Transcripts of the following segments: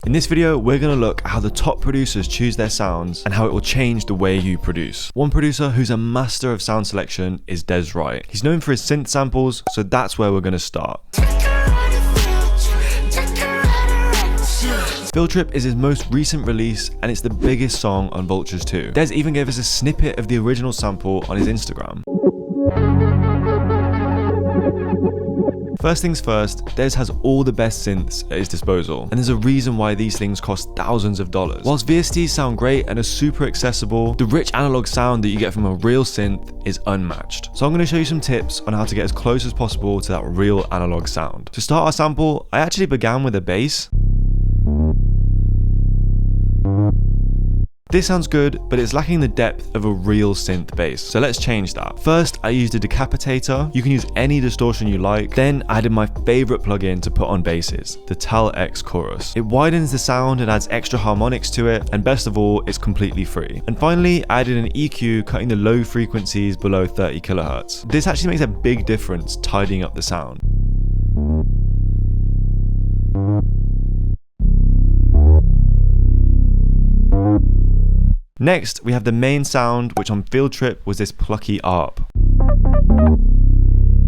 In this video, we're going to look at how the top producers choose their sounds and how it will change the way you produce. One producer who's a master of sound selection is Dez Wright. He's known for his synth samples, so that's where we're going to start. Field Trip is his most recent release and it's the biggest song on Vultures 2. Dez even gave us a snippet of the original sample on his Instagram. First things first, Dez has all the best synths at his disposal, and there's a reason why these things cost thousands of dollars. Whilst VSTs sound great and are super accessible, the rich analog sound that you get from a real synth is unmatched. So I'm going to show you some tips on how to get as close as possible to that real analog sound. To start our sample, I actually began with a bass. This sounds good, but it's lacking the depth of a real synth bass, so let's change that. First, I used a decapitator. You can use any distortion you like. Then I added my favorite plugin to put on basses, the Tal X Chorus. It widens the sound and adds extra harmonics to it, and best of all, it's completely free. And finally, I added an EQ cutting the low frequencies below 30 kHz. This actually makes a big difference tidying up the sound. Next, we have the main sound, which on Field Trip was this plucky ARP.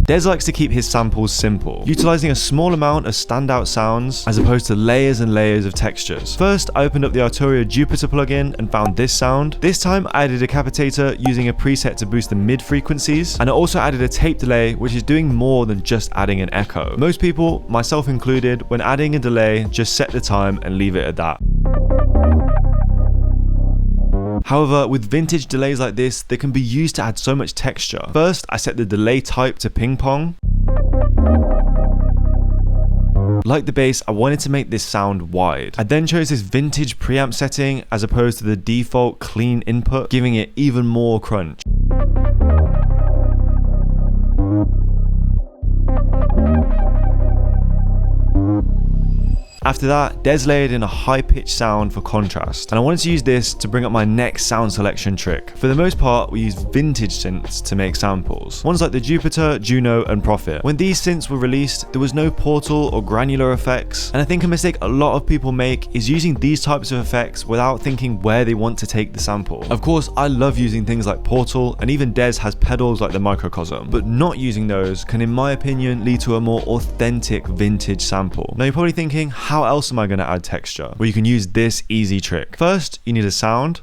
Dez likes to keep his samples simple, utilizing a small amount of standout sounds as opposed to layers and layers of textures. First, I opened up the Arturia Jupiter plugin and found this sound. This time, I added a decapitator using a preset to boost the mid frequencies, and I also added a tape delay, which is doing more than just adding an echo. Most people, myself included, when adding a delay, just set the time and leave it at that. However, with vintage delays like this, they can be used to add so much texture. First, I set the delay type to ping pong. Like the bass, I wanted to make this sound wide. I then chose this vintage preamp setting as opposed to the default clean input, giving it even more crunch. After that, Dez layered in a high-pitched sound for contrast, and I wanted to use this to bring up my next sound selection trick. For the most part, we use vintage synths to make samples. Ones like the Jupiter, Juno, and Prophet. When these synths were released, there was no portal or granular effects, and I think a mistake a lot of people make is using these types of effects without thinking where they want to take the sample. Of course, I love using things like portal, and even Dez has pedals like the Microcosm, but not using those can, in my opinion, lead to a more authentic vintage sample. Now you're probably thinking, how else am I going to add texture? Well, you can use this easy trick. First, you need a sound.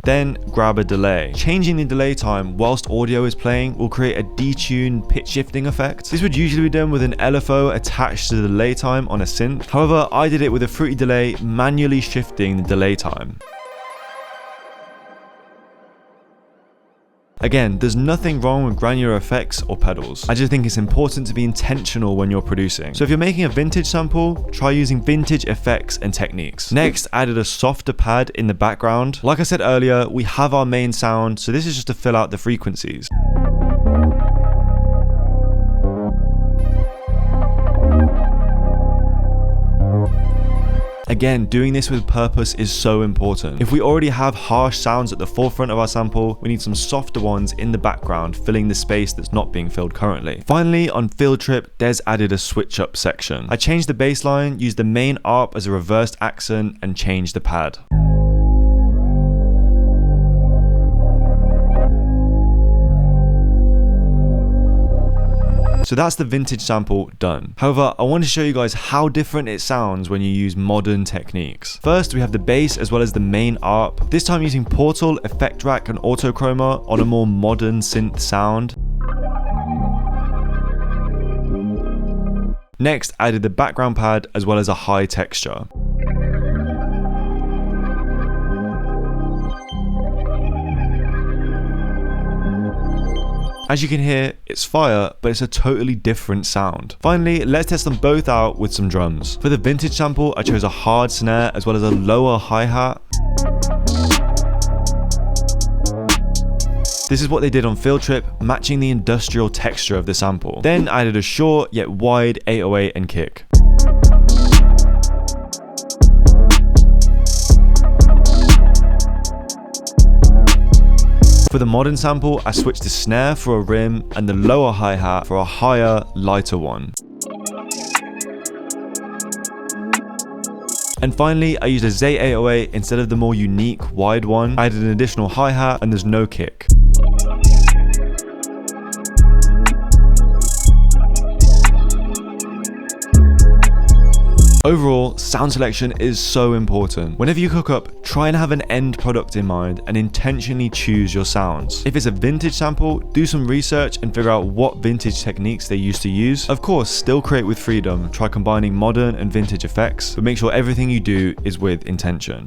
Then grab a delay. Changing the delay time whilst audio is playing will create a detuned pitch shifting effect. This would usually be done with an LFO attached to the delay time on a synth. However, I did it with a fruity delay, manually shifting the delay time. Again, there's nothing wrong with granular effects or pedals. I just think it's important to be intentional when you're producing. So if you're making a vintage sample, try using vintage effects and techniques. Next, I added a softer pad in the background. Like I said earlier, we have our main sound, so this is just to fill out the frequencies. Again, doing this with purpose is so important. If we already have harsh sounds at the forefront of our sample, we need some softer ones in the background, filling the space that's not being filled currently. Finally, on Field Trip, Dez added a switch up section. I changed the bass line, used the main ARP as a reversed accent, and changed the pad. So that's the vintage sample done. However, I want to show you guys how different it sounds when you use modern techniques. First, we have the bass as well as the main ARP, this time using Portal, Effect Rack, and Autochroma on a more modern synth sound. Next, I added the background pad as well as a high texture. As you can hear, it's fire, but it's a totally different sound. Finally, let's test them both out with some drums. For the vintage sample, I chose a hard snare as well as a lower hi-hat. This is what they did on Field Trip, matching the industrial texture of the sample. Then I added a short yet wide 808 and kick. For the modern sample, I switched the snare for a rim and the lower hi-hat for a higher, lighter one. And finally, I used a Z808 instead of the more unique wide one. I added an additional hi-hat and there's no kick. Overall, sound selection is so important. Whenever you cook up, try and have an end product in mind and intentionally choose your sounds. If it's a vintage sample, do some research and figure out what vintage techniques they used to use. Of course, still create with freedom, try combining modern and vintage effects, but make sure everything you do is with intention.